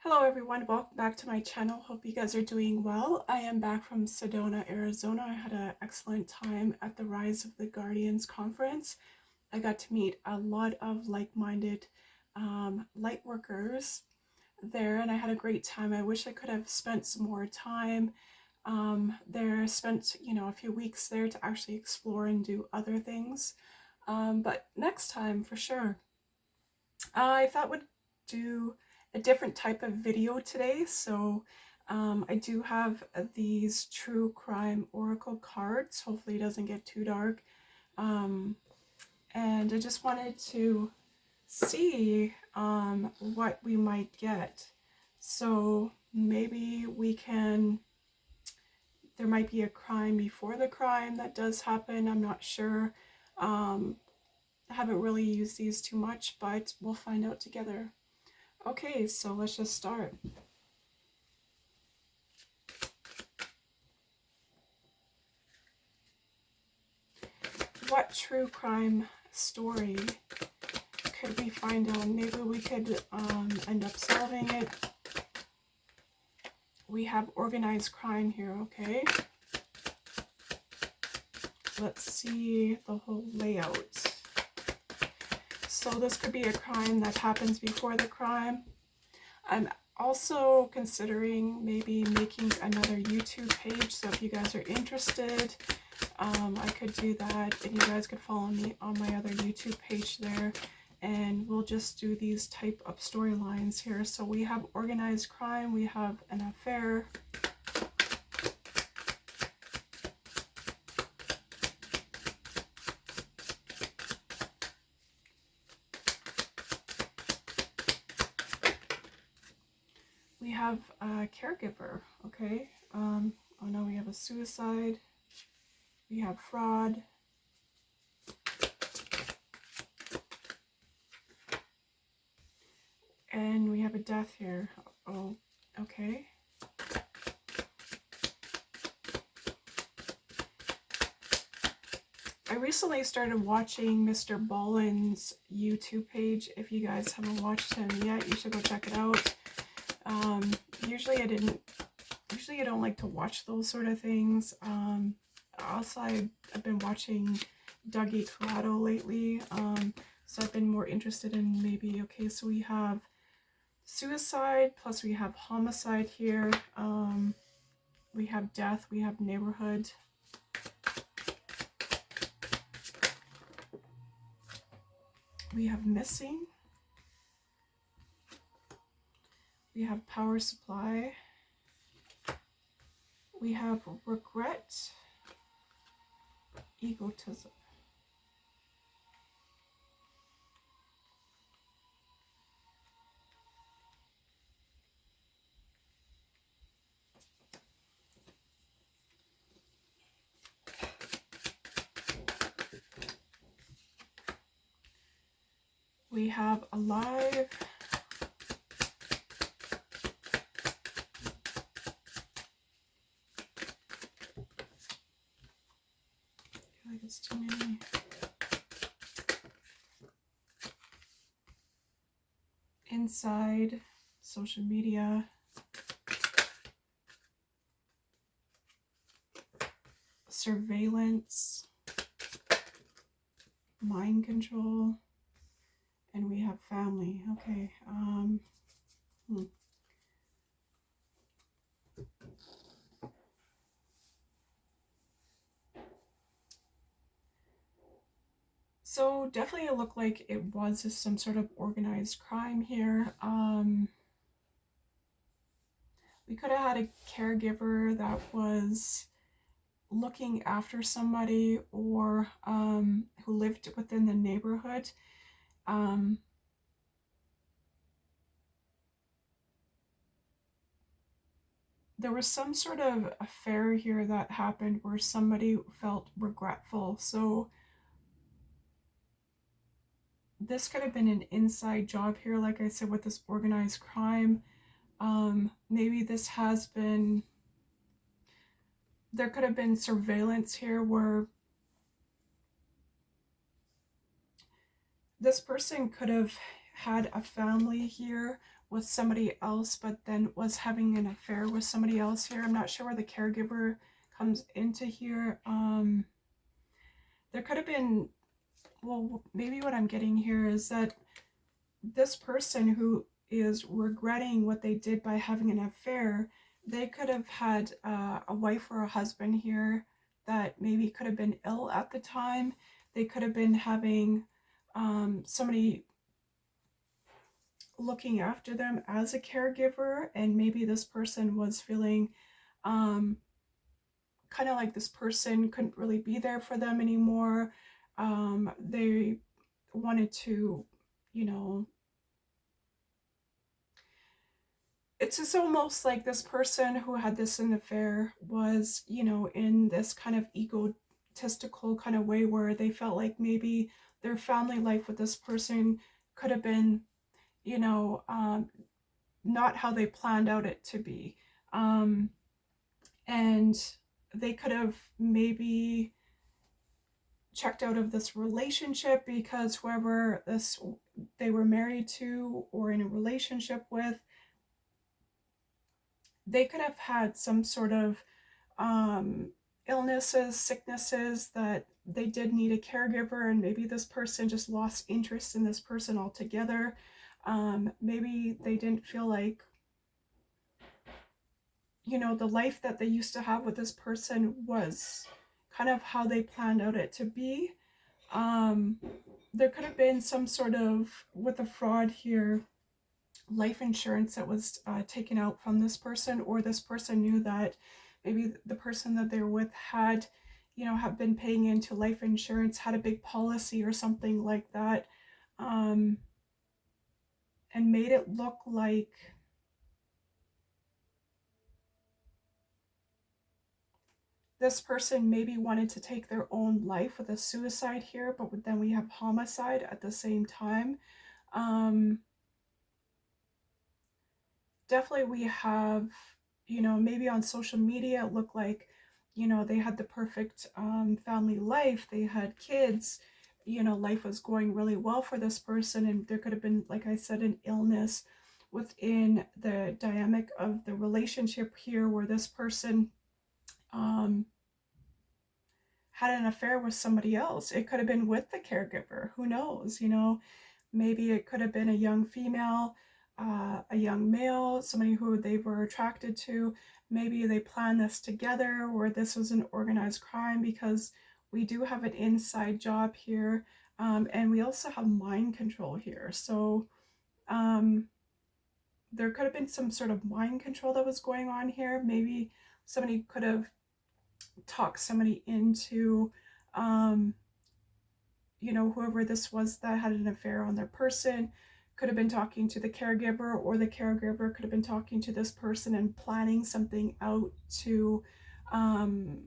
Hello everyone, welcome back to my channel. Hope you guys are doing well. I am back from Sedona, Arizona. I had an excellent time at the Rise of the Guardians conference. I got to meet a lot of like-minded light workers there, and I had a great time. I wish I could have spent some more time there, spent a few weeks there to actually explore and do other things. But next time for sure. I thought would do a different type of video today. So I do have these true crime oracle cards. Hopefully it doesn't get too dark. And I just wanted to see what we might get. So maybe there might be a crime before the crime that does happen. I'm not sure. I haven't really used these too much, but we'll find out together. Okay, so let's just start. What true crime story could we find out? Maybe we could end up solving it. We have organized crime here, okay? Let's see the whole layout. So this could be a crime that happens before the crime. I'm also considering maybe making another YouTube page, so if you guys are interested, I could do that, and you guys could follow me on my other YouTube page there, and we'll just do these type of storylines here. So we have organized crime, we have an affair, we have a caregiver, okay, oh no, we have a suicide, we have fraud, and we have a death here. Oh, okay. I recently started watching Mr. Bollen's YouTube page. If you guys haven't watched him yet, you should go check it out. Usually I don't like to watch those sort of things. Also, I've been watching Dougie Corrado lately. So I've been more interested in maybe, okay, so we have suicide, plus we have homicide here. We have death, we have neighborhood. We have missing. We have power supply. We have regret, egotism. We have alive. I feel like it's too many. Inside, social media. Surveillance. Mind control. And we have family. Okay. So definitely it looked like it was some sort of organized crime here. We could have had a caregiver that was looking after somebody, or who lived within the neighborhood. There was some sort of affair here that happened where somebody felt regretful. So this could have been an inside job here, like I said, with this organized crime. Maybe this has been, there could have been surveillance here where this person could have had a family here with somebody else, but then was having an affair with somebody else here. I'm not sure where the caregiver comes into here. There could have been, well, maybe what I'm getting here is that this person who is regretting what they did by having an affair, they could have had a wife or a husband here that maybe could have been ill at the time. They could have been having somebody looking after them as a caregiver, and maybe this person was feeling um, kind of like this person couldn't really be there for them anymore. They wanted to, you know, it's just almost like this person who had this an affair was, you know, in this kind of egotistical kind of way where they felt like maybe their family life with this person could have been, you know, not how they planned out it to be. Um, and they could have maybe checked out of this relationship because whoever this they were married to or in a relationship with, they could have had some sort of illnesses, sicknesses that they did need a caregiver, and maybe this person just lost interest in this person altogether. Maybe they didn't feel like, you know, the life that they used to have with this person was kind of how they planned out it to be. Um, there could have been some sort of, with a fraud here, life insurance that was taken out from this person, or this person knew that maybe the person that they were with had, you know, have been paying into life insurance, had a big policy or something like that, um, and made it look like this person maybe wanted to take their own life with a suicide here, but then we have homicide at the same time. Um, Definitely we have, you know, maybe on social media it looked like, you know, they had the perfect family life, they had kids, you know, life was going really well for this person, and there could have been, like I said, an illness within the dynamic of the relationship here where this person um, had an affair with somebody else. It could have been with the caregiver, who knows, you know, maybe it could have been a young female, a young male, somebody who they were attracted to. Maybe they planned this together, or this was an organized crime, because we do have an inside job here. And we also have mind control here. So um, there could have been some sort of mind control that was going on here. Maybe somebody could have talked somebody into um, you know, whoever this was that had an affair on their person could have been talking to the caregiver, or the caregiver could have been talking to this person and planning something out to um,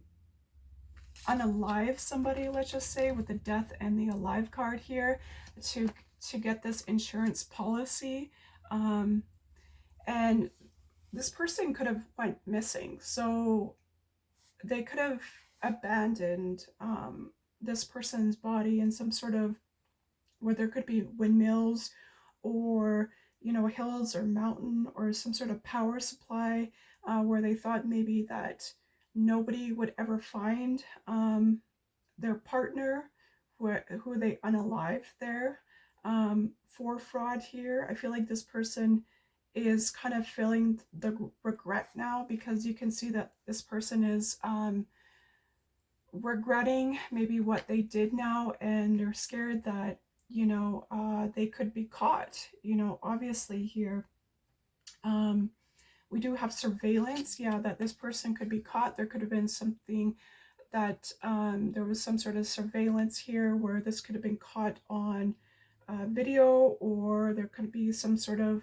unalive somebody, let's just say, with the death and the alive card here, to get this insurance policy. Um, and this person could have went missing, so they could have abandoned this person's body in some sort of, where there could be windmills, or, you know, hills or mountain, or some sort of power supply, where they thought maybe that nobody would ever find their partner, who they unalived there, for fraud here. I feel like this person is kind of feeling the regret now, because you can see that this person is regretting maybe what they did now, and they're scared that, you know, they could be caught, you know, obviously here. um, we do have surveillance, yeah, that this person could be caught. There could have been something that there was some sort of surveillance here where this could have been caught on video, or there could be some sort of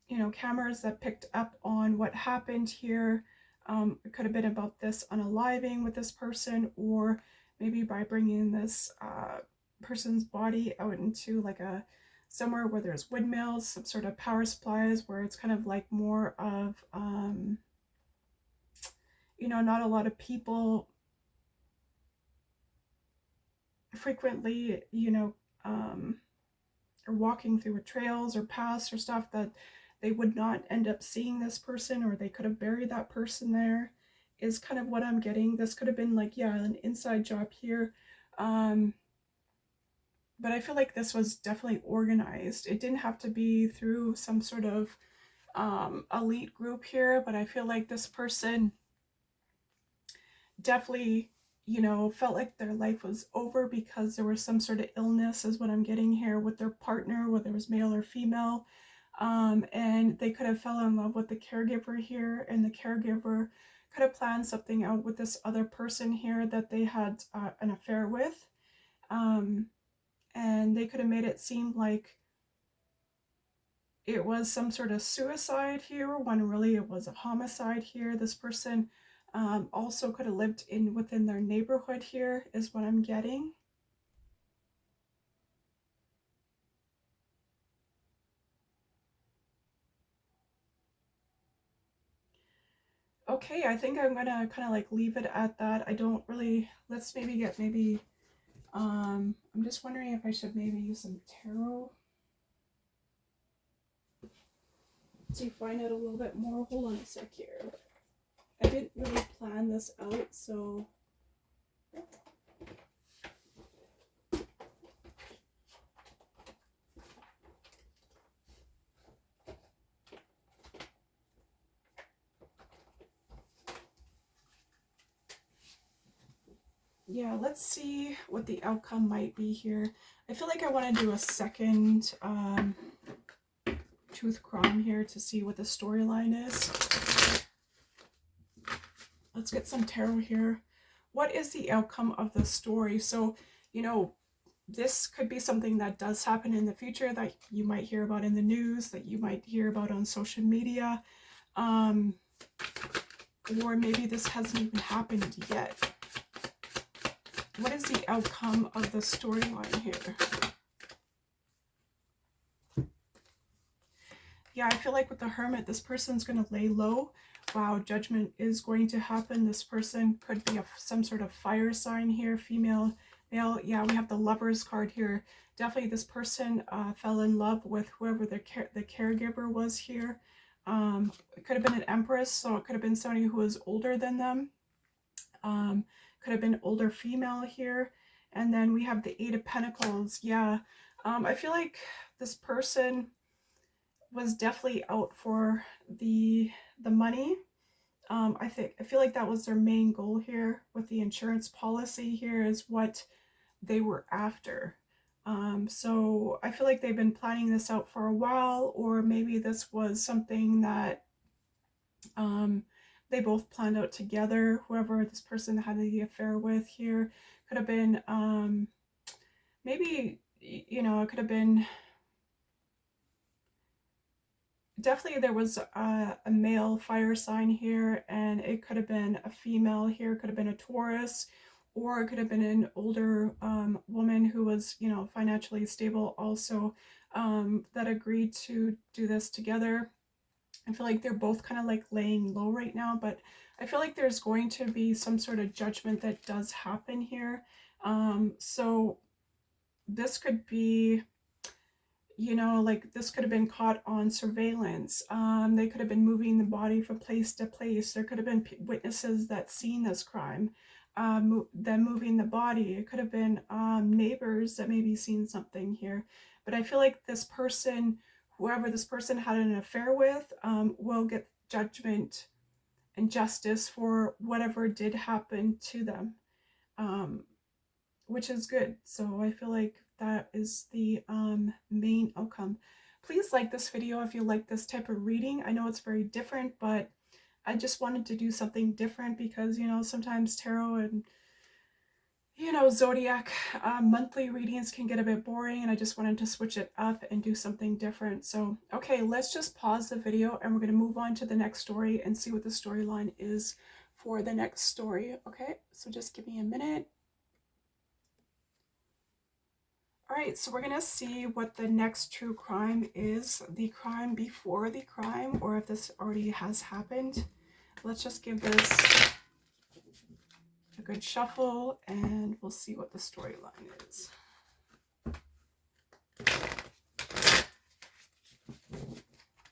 you know, cameras that picked up on what happened here. It could have been about this unaliving with this person, or maybe by bringing this person's body out into like a somewhere where there's windmills, some sort of power supplies, where it's kind of like more of you know, not a lot of people frequently, you know, or walking through trails or paths or stuff that they would not end up seeing this person, or they could have buried that person there, is kind of what I'm getting. This could have been like, yeah, an inside job here. But I feel like this was definitely organized. It didn't have to be through some sort of elite group here, but I feel like this person definitely, you know, felt like their life was over because there was some sort of illness, is what I'm getting here, with their partner, whether it was male or female. And they could have fell in love with the caregiver here, and the caregiver could have planned something out with this other person here that they had an affair with. And they could have made it seem like it was some sort of suicide here, when really it was a homicide here. This person also could have lived within their neighborhood here, is what I'm getting. Okay, I think I'm gonna kind of like leave it at that. I don't really, let's maybe get I'm just wondering if I should maybe use some tarot to find out a little bit more. Hold on a sec here. I didn't really plan this out, so yeah, let's see what the outcome might be here. I feel like I want to do a second truth crime here to see what the storyline is. Let's get some tarot here. What is the outcome of the story? So, you know, this could be something that does happen in the future, that you might hear about in the news, that you might hear about on social media. Or maybe this hasn't even happened yet. What is the outcome of the storyline here? Yeah, I feel like with the Hermit, this person's going to lay low. Wow, judgment is going to happen. This person could be some sort of fire sign here, female, male. Yeah, we have the Lovers card here. Definitely this person fell in love with whoever the caregiver was here. It could have been an Empress, so it could have been somebody who was older than them. Could have been older female here. And then we have the Eight of Pentacles. Yeah, I feel like this person was definitely out for the money. I feel like that was their main goal here with the insurance policy here, is what they were after. So I feel like they've been planning this out for a while, or maybe this was something that they both planned out together. Whoever this person had the affair with here could have been maybe, you know, it could have been, definitely there was a male fire sign here, and it could have been a female here, could have been a Taurus, or it could have been an older woman who was, you know, financially stable also, that agreed to do this together. I feel like they're both kind of like laying low right now, but I feel like there's going to be some sort of judgment that does happen here. So this could be, you know, like this could have been caught on surveillance. They could have been moving the body from place to place. There could have been witnesses that seen this crime, them moving the body. It could have been neighbors that maybe seen something here. But I feel like this person, whoever this person had an affair with, will get judgment and justice for whatever did happen to them, which is good. So I feel like that is the main outcome. Please like this video if you like this type of reading. I know it's very different, but I just wanted to do something different because, you know, sometimes tarot and, you know, zodiac monthly readings can get a bit boring, and I just wanted to switch it up and do something different. So, okay, let's just pause the video and we're going to move on to the next story and see what the storyline is for the next story. Okay, so just give me a minute. All right, so we're gonna see what the next true crime is, the crime before the crime, or if this already has happened. Let's just give this a good shuffle and we'll see what the storyline is.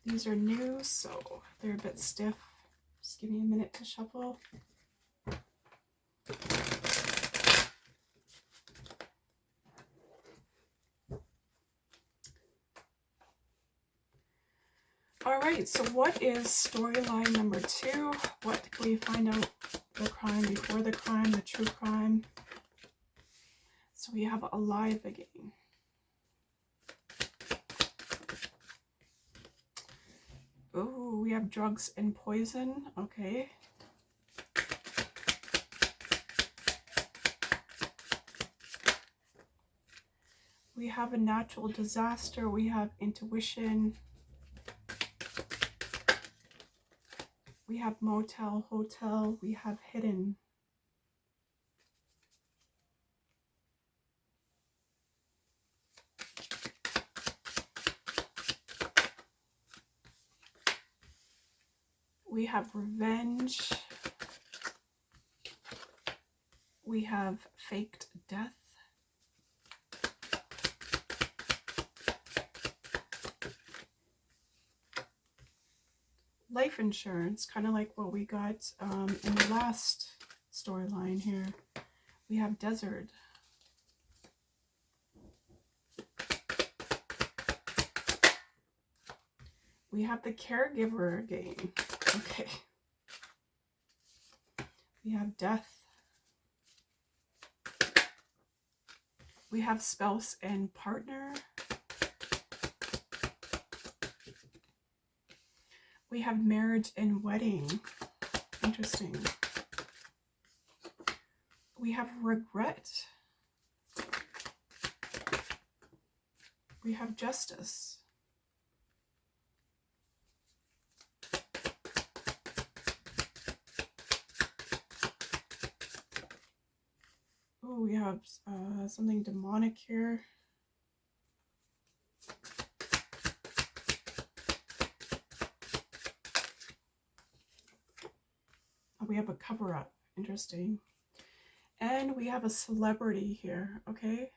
These are new, so they're a bit stiff. Just give me a minute to shuffle. All right, so what is storyline number 2? What can we find out? The crime before the crime, the true crime. So we have alive again. Oh, we have drugs and poison. Okay. We have a natural disaster. We have intuition. We have motel, hotel. We have hidden. We have revenge. We have faked death. Life insurance, kind of like what we got in the last storyline here. We have desert. We have the caregiver again. Okay. We have death. We have spouse and partner. We have marriage and wedding. Interesting. We have regret. We have justice. Oh, we have something demonic here. Oh, we have a cover-up. Interesting. And we have a celebrity here. Okay.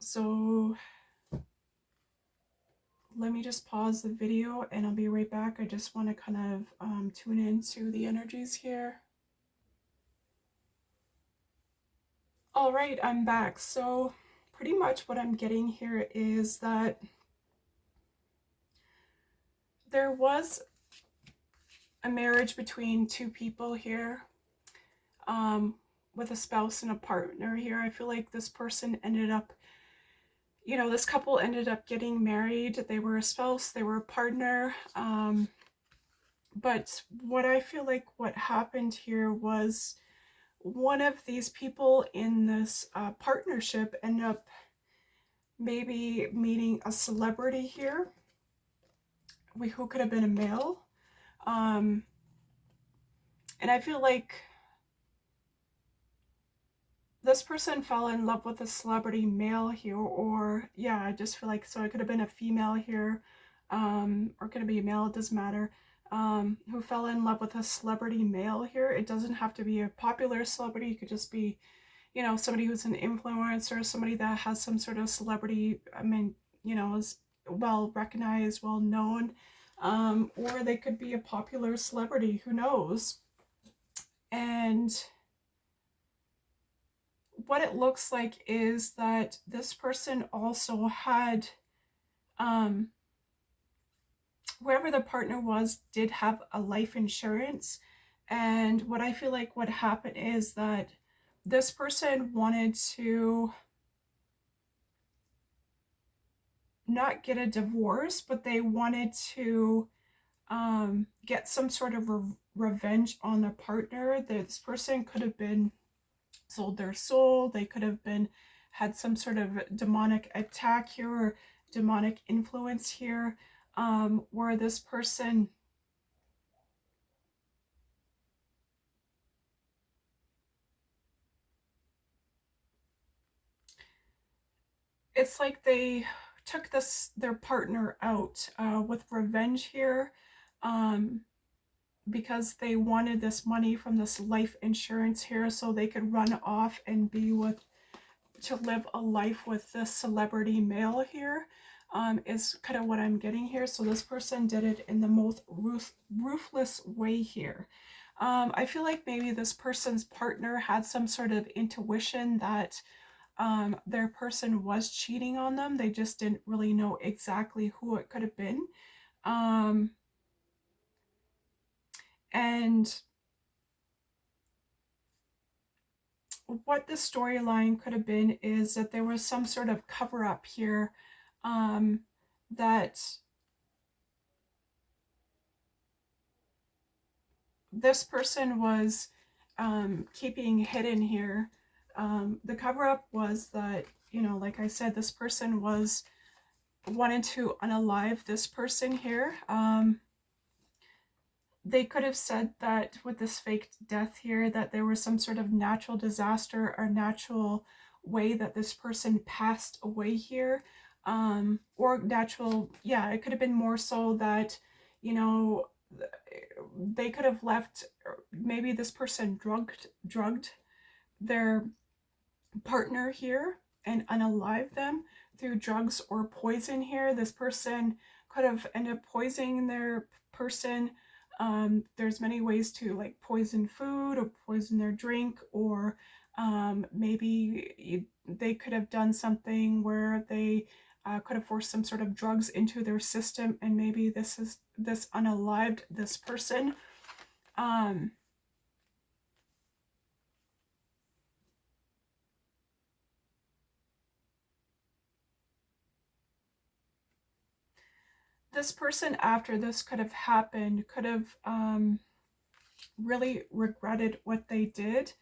So let me just pause the video and I'll be right back. I just want to kind of tune into the energies here. All right, I'm back. So pretty much what I'm getting here is that there was a marriage between two people here, with a spouse and a partner here. I feel like this person ended up, you know, this couple ended up getting married. They were a spouse, they were a partner. But what I feel like what happened here was one of these people in this partnership ended up maybe meeting a celebrity here, who could have been a male. And I feel like this person fell in love with a celebrity male here, or yeah, I just feel like, so it could have been a female here, or could it be a male, it doesn't matter, who fell in love with a celebrity male here. It doesn't have to be a popular celebrity, it could just be, you know, somebody who's an influencer, somebody that has some sort of celebrity, I mean, you know, is well recognized, well known, or they could be a popular celebrity, who knows. And what it looks like is that this person also had, whoever the partner was did have a life insurance. And what I feel like what happened is that this person wanted to not get a divorce, but they wanted to get some sort of revenge on their partner. This person could have been sold their soul. They could have been had some sort of demonic attack here, or demonic influence here, where this person it's like they took their partner out with revenge here, because they wanted this money from this life insurance here, so they could run off and be with, to live a life with this celebrity male here. is kind of what I'm getting here. So this person did it in the most ruthless way here. I feel like maybe this person's partner had some sort of intuition that their person was cheating on them. They just didn't really know exactly who it could have been. Um, and what the storyline could have been is that there was some sort of cover up here, um, that this person was keeping hidden here. The cover up was that, you know, like I said, this person was wanted to unalive this person here. They could have said that with this fake death here, that there was some sort of natural disaster or natural way that this person passed away here. Or natural, yeah, it could have been more so that, you know, they could have left, maybe this person drugged their partner here and unalive them through drugs or poison here. This person could have ended up poisoning their person. There's many ways to like poison food or poison their drink, or they could have done something where they could have forced some sort of drugs into their system, and maybe this unalived this person. Um, this person, after this could have happened, could have really regretted what they did.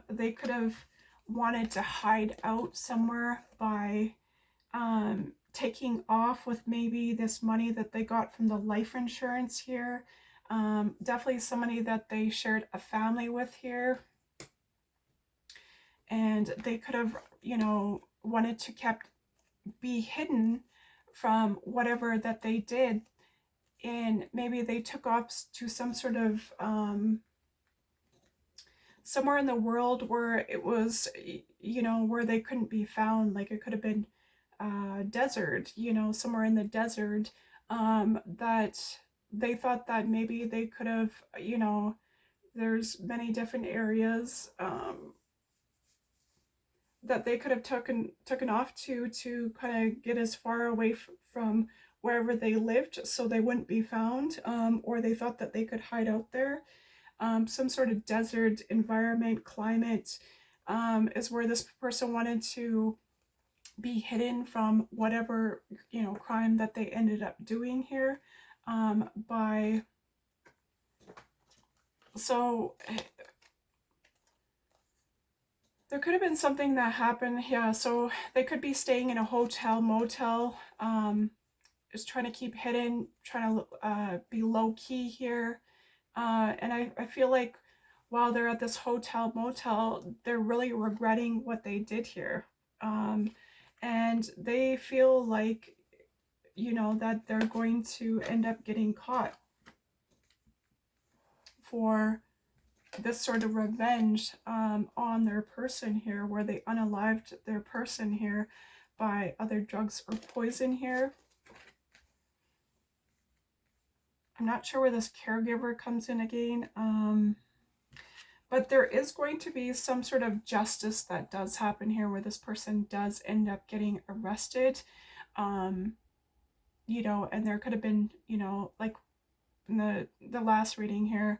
They could have wanted to hide out somewhere by taking off with maybe this money that they got from the life insurance here. Definitely somebody that they shared a family with here. And they could have, you know, wanted to kept be hidden from whatever that they did. And maybe they took off to some sort of somewhere in the world where it was, you know, where they couldn't be found. Like it could have been desert, you know, somewhere in the desert, that they thought that maybe they could have, you know, there's many different areas that they could have taken off to kind of get as far away from wherever they lived so they wouldn't be found, or they thought that they could hide out there. Some sort of desert environment, climate, is where this person wanted to be hidden from whatever, you know, crime that they ended up doing here. By so there could have been something that happened. Yeah, so they could be staying in a hotel, motel, just trying to keep hidden, trying to be low key here. And I feel like while they're at this hotel, motel, they're really regretting what they did here. Um, and they feel like, you know, that they're going to end up getting caught for this sort of revenge, on their person here, where they unalived their person here by other drugs or poison here. I'm not sure where this caregiver comes in again, but there is going to be some sort of justice that does happen here where this person does end up getting arrested. Um, you know, and there could have been, you know, like in the last reading here,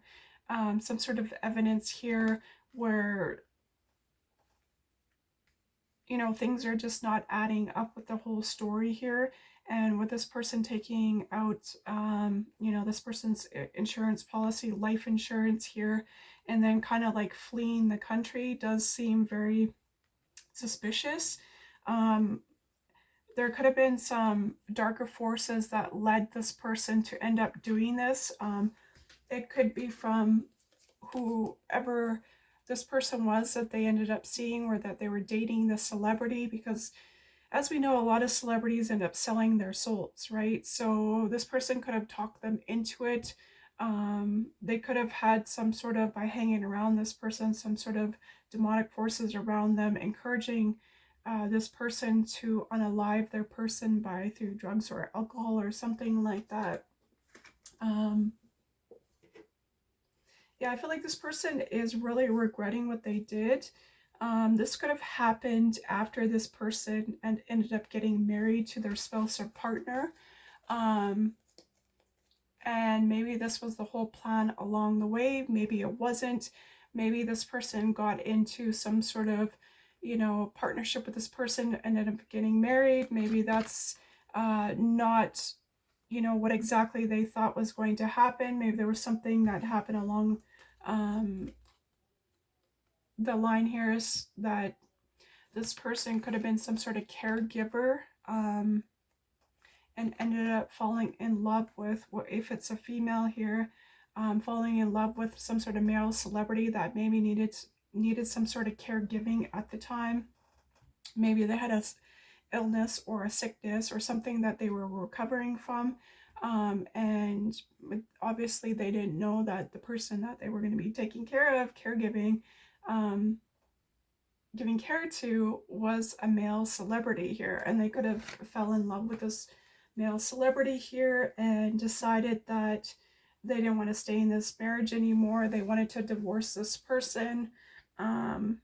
some sort of evidence here where, you know, things are just not adding up with the whole story here. And with this person taking out, you know, this person's insurance policy, life insurance here, and then kind of like fleeing the country does seem very suspicious. Um, there could have been some darker forces that led this person to end up doing this. It could be from whoever this person was that they ended up seeing, or that they were dating the celebrity, because as we know, a lot of celebrities end up selling their souls, right? So this person could have talked them into it. They could have had some sort of, by hanging around this person, some sort of demonic forces around them, encouraging this person to unalive their person by through drugs or alcohol or something like that. Yeah, I feel like this person is really regretting what they did. This could have happened after this person and ended up getting married to their spouse or partner. Um, and maybe this was the whole plan along the way. Maybe it wasn't. Maybe this person got into some sort of, partnership with this person, ended up getting married. Maybe that's not, what exactly they thought was going to happen. Maybe there was something that happened along um, the line here is that this person could have been some sort of caregiver, and ended up falling in love with, if it's a female here, falling in love with some sort of male celebrity that maybe needed some sort of caregiving at the time. Maybe they had a illness or a sickness or something that they were recovering from, and obviously they didn't know that the person that they were going to be taking care of, caregiving, giving care to, was a male celebrity here, and they could have fell in love with this male celebrity here and decided that they didn't want to stay in this marriage anymore. They wanted to divorce this person, and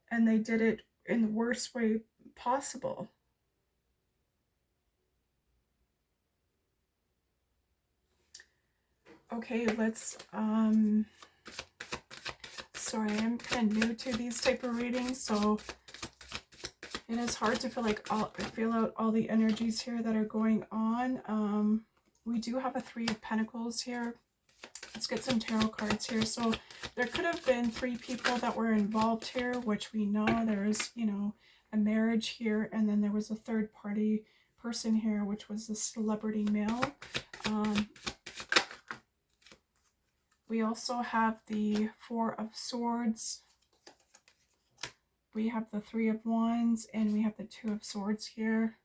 they did it in the worst way possible. Okay, let's sorry, I'm kind of new to these type of readings, so it is hard to feel out all the energies here that are going on. We do have a Three of Pentacles here. Let's get some tarot cards here. So there could have been 3 people that were involved here, which we know there's, a marriage here, and then there was a third party person here, which was the celebrity male. We also have the Four of Swords. We have the Three of Wands, and we have the Two of Swords here.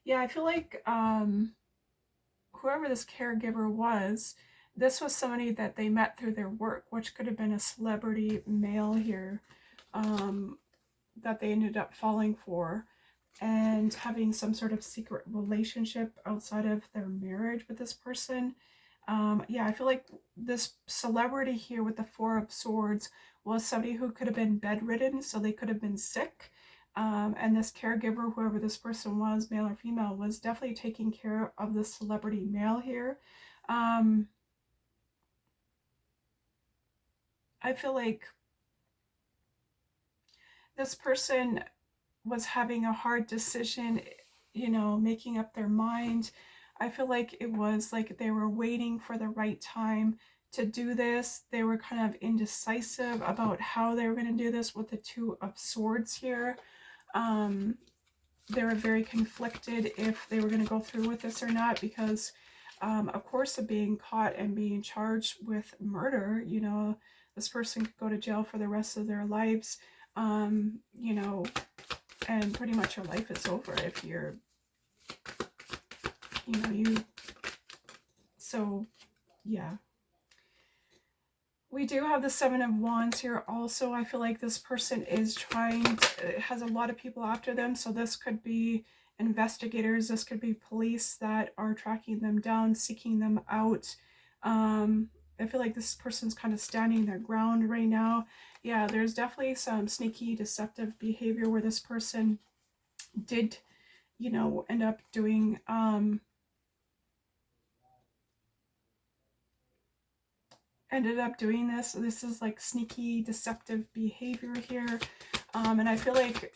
Yeah, I feel like whoever this caregiver was, this was somebody that they met through their work, which could have been a celebrity male here, that they ended up falling for and having some sort of secret relationship outside of their marriage with this person. Yeah, I feel like this celebrity here with the Four of Swords was somebody who could have been bedridden, so they could have been sick. And this caregiver, whoever this person was, male or female, was definitely taking care of the celebrity male here. I feel like this person was having a hard decision, making up their mind. I feel like it was like they were waiting for the right time to do this. They were kind of indecisive about how they were going to do this with the Two of Swords here. They were very conflicted if they were going to go through with this or not, because of course, of being caught and being charged with murder, this person could go to jail for the rest of their lives, and pretty much your life is over if you're, so yeah. We do have the Seven of Wands here also. I feel like this person is has a lot of people after them. So this could be investigators. This could be police that are tracking them down, seeking them out. I feel like this person's kind of standing their ground right now. Yeah, there's definitely some sneaky, deceptive behavior where this person did, end up doing, ended up doing this. This is like sneaky, deceptive behavior here. And I feel like,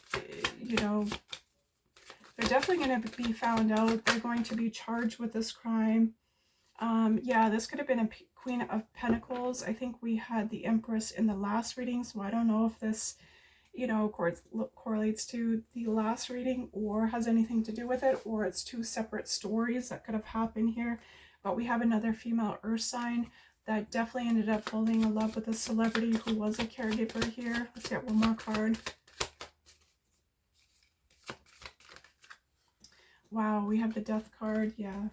they're definitely going to be found out. They're going to be charged with this crime. Yeah, this could have been a Queen of Pentacles. I think we had the Empress in the last reading, so I don't know if this, correlates to the last reading or has anything to do with it, or it's 2 separate stories that could have happened here. But we have another female earth sign that definitely ended up falling in love with a celebrity who was a caregiver here. Let's get one more card. Wow, we have the Death card. Yeah.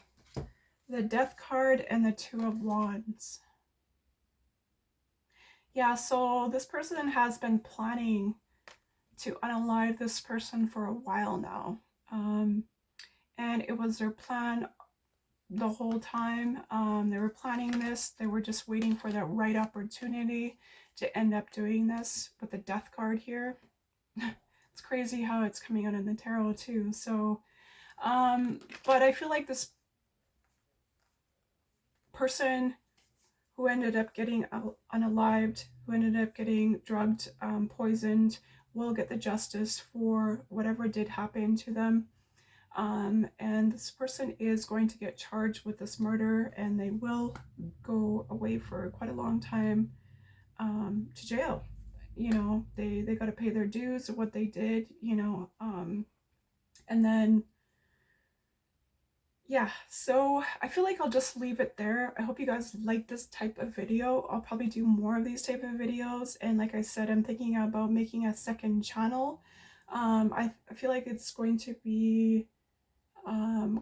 The Death card and the Two of Wands. Yeah, so this person has been planning to unalive this person for a while now. And it was their plan the whole time. They were planning this. They were just waiting for the right opportunity to end up doing this with the death card here. It's crazy how it's coming out in the tarot too. So, but I feel like this person who ended up getting unalived, who ended up getting drugged, poisoned, will get the justice for whatever did happen to them. And this person is going to get charged with this murder, and they will go away for quite a long time, to jail. You know, they got to pay their dues of what they did, you know, and then yeah, so I feel like I'll just leave it there. I hope you guys like this type of video. I'll probably do more of these type of videos, and like I said, I'm thinking about making a second channel. I feel like it's going to be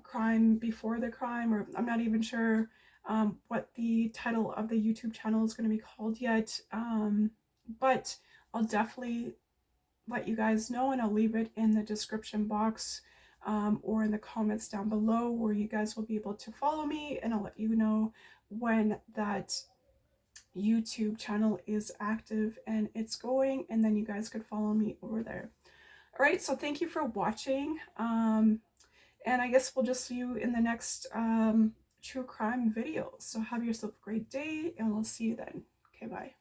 crime before the crime, or I'm not even sure what the title of the YouTube channel is going to be called yet, but I'll definitely let you guys know, and I'll leave it in the description box, or in the comments down below, where you guys will be able to follow me, and I'll let you know when that YouTube channel is active and it's going, and then you guys could follow me over there. All right, so thank you for watching, and I guess we'll just see you in the next true crime video. So have yourself a great day, and we'll see you then. Okay, bye.